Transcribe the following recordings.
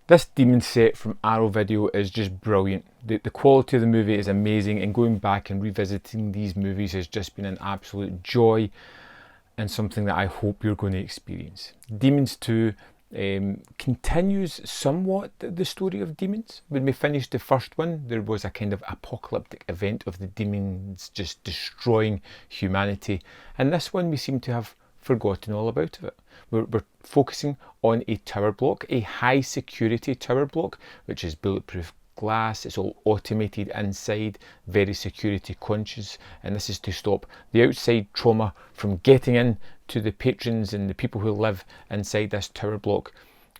This demon set from Arrow Video is just brilliant. The quality of the movie is amazing, and going back and revisiting these movies has just been an absolute joy and something that I hope you're going to experience. Demons 2 continues somewhat the story of demons. When we finished the first one, there was a kind of apocalyptic event of the demons just destroying humanity, and this one we seem to have forgotten all about it. We're focusing on a tower block, a high security tower block, which is bulletproof glass. It's all automated inside, very security conscious, and this is to stop the outside trauma from getting in to the patrons and the people who live inside this tower block.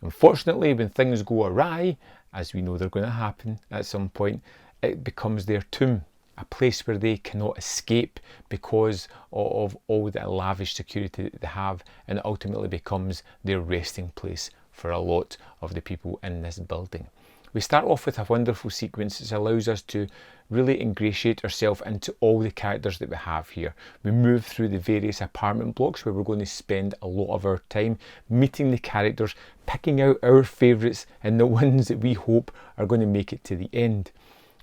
Unfortunately, when things go awry, as we know they're going to happen at some point, it becomes their tomb, a place where they cannot escape because of all the lavish security that they have, and it ultimately becomes their resting place for a lot of the people in this building. We start off with a wonderful sequence that allows us to really ingratiate ourselves into all the characters that we have here. We move through the various apartment blocks where we're going to spend a lot of our time meeting the characters, picking out our favourites and the ones that we hope are going to make it to the end.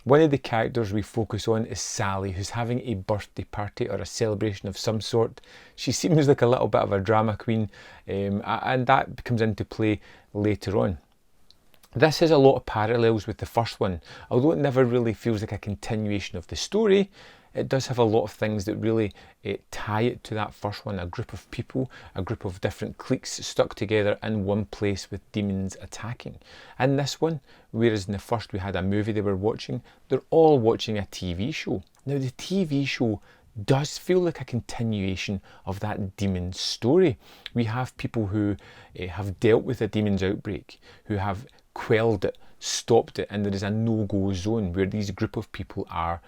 One of the characters we focus on is Sally, who's having a birthday party or a celebration of some sort. She seems like a little bit of a drama queen, and that comes into play later on. This has a lot of parallels with the first one. Although it never really feels like a continuation of the story, it does have a lot of things that really tie it to that first one. A group of people, a group of different cliques stuck together in one place with demons attacking. In this one, whereas in the first we had a movie they were watching, they're all watching a TV show. Now the TV show does feel like a continuation of that demon story. We have people who have dealt with a demon's outbreak, who have quelled it, stopped it, and there is a no-go zone where these group of people are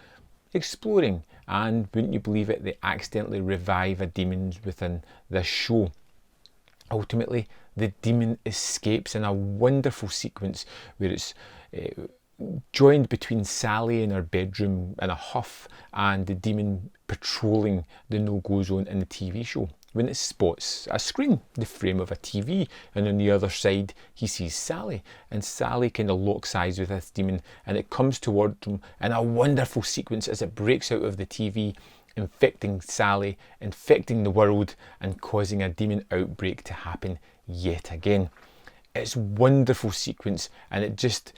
exploring, and wouldn't you believe it, they accidentally revive a demon within this show. Ultimately, the demon escapes in a wonderful sequence where it's joined between Sally in her bedroom in a huff and the demon patrolling the no-go zone in the TV show. When it spots a screen, the frame of a TV, and on the other side he sees Sally, and Sally kind of locks eyes with this demon, and it comes towards him in a wonderful sequence as it breaks out of the TV, infecting Sally, infecting the world, and causing a demon outbreak to happen yet again. It's a wonderful sequence, and it just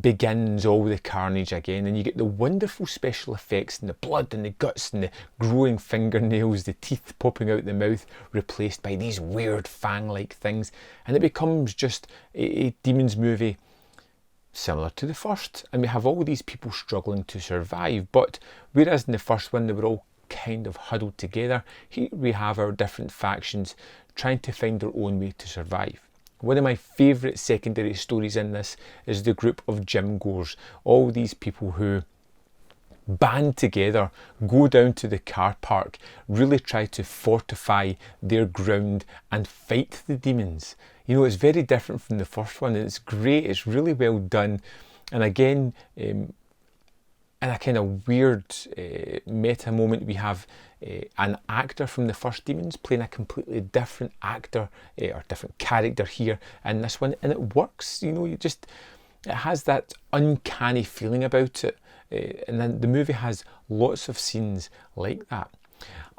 begins all the carnage again, and you get the wonderful special effects and the blood and the guts and the growing fingernails, the teeth popping out the mouth replaced by these weird fang-like things, and it becomes just a demons movie similar to the first. And we have all these people struggling to survive, but whereas in the first one they were all kind of huddled together, here we have our different factions trying to find their own way to survive. One of my favourite secondary stories in this is the group of gym goers, all these people who band together, go down to the car park, really try to fortify their ground and fight the demons. You know, it's very different from the first one, and it's great, it's really well done, and again, in a kind of weird meta moment, we have an actor from the first Demons playing a completely different actor or different character here in this one, and it works. You know, it has that uncanny feeling about it, and then the movie has lots of scenes like that.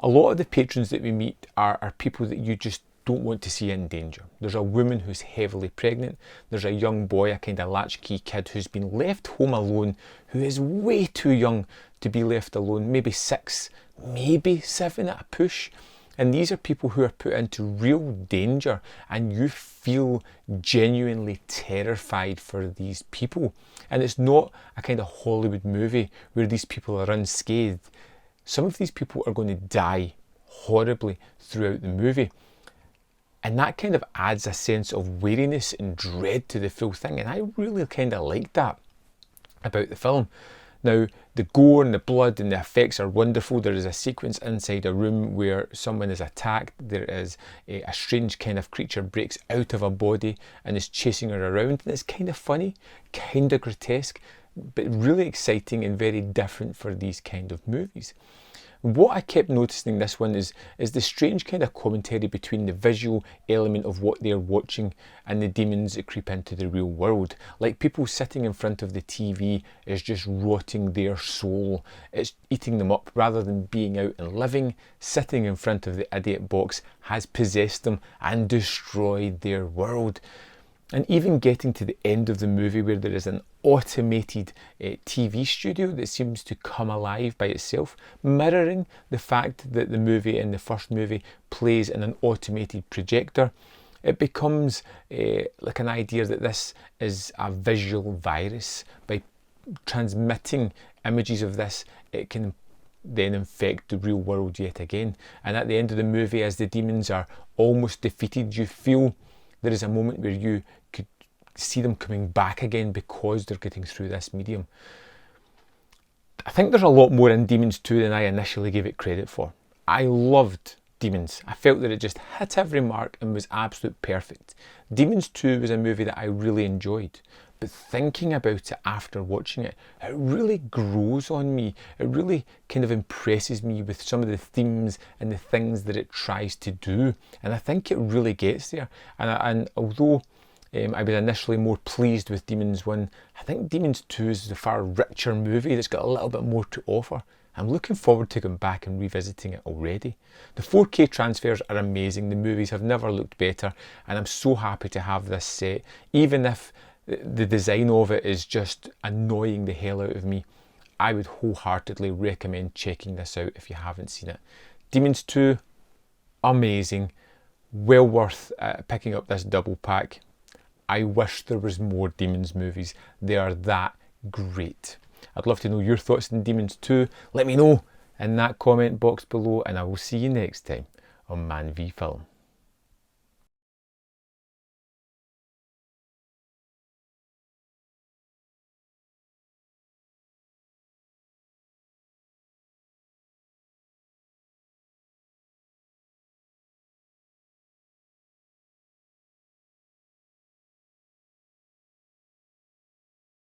A lot of the patrons that we meet are people that you just don't want to see in danger. There's a woman who's heavily pregnant. There's a young boy, a kind of latchkey kid who's been left home alone, who is way too young to be left alone, maybe 6, maybe 7 at a push. And these are people who are put into real danger, and you feel genuinely terrified for these people. And it's not a kind of Hollywood movie where these people are unscathed. Some of these people are going to die horribly throughout the movie. And that kind of adds a sense of wariness and dread to the full thing. And I really kind of like that about the film. Now, the gore and the blood and the effects are wonderful. There is a sequence inside a room where someone is attacked. There is a strange kind of creature breaks out of a body and is chasing her around. And it's kind of funny, kind of grotesque. but really exciting and very different for these kind of movies. What I kept noticing in this one is the strange kind of commentary between the visual element of what they're watching and the demons that creep into the real world. Like people sitting in front of the TV is just rotting their soul. It's eating them up rather than being out and living. Sitting in front of the idiot box has possessed them and destroyed their world. And even getting to the end of the movie where there is an automated TV studio that seems to come alive by itself, mirroring the fact that the movie in the first movie plays in an automated projector, it becomes like an idea that this is a visual virus. By transmitting images of this, it can then infect the real world yet again. And at the end of the movie, as the demons are almost defeated, you feel there is a moment where you could see them coming back again because they're getting through this medium. I think there's a lot more in Demons 2 than I initially gave it credit for. I loved Demons. I felt that it just hit every mark and was absolute perfect. Demons 2 was a movie that I really enjoyed, but thinking about it after watching it, it really grows on me. It really kind of impresses me with some of the themes and the things that it tries to do. And I think it really gets there. And although I was initially more pleased with Demons 1, I think Demons 2 is a far richer movie that's got a little bit more to offer. I'm looking forward to going back and revisiting it already. The 4K transfers are amazing. The movies have never looked better, and I'm so happy to have this set, even if the design of it is just annoying the hell out of me. I would wholeheartedly recommend checking this out if you haven't seen it. Demons 2, amazing. Well worth picking up this double pack. I wish there was more Demons movies. They are that great. I'd love to know your thoughts on Demons 2. Let me know in that comment box below, and I will see you next time on Man v Film.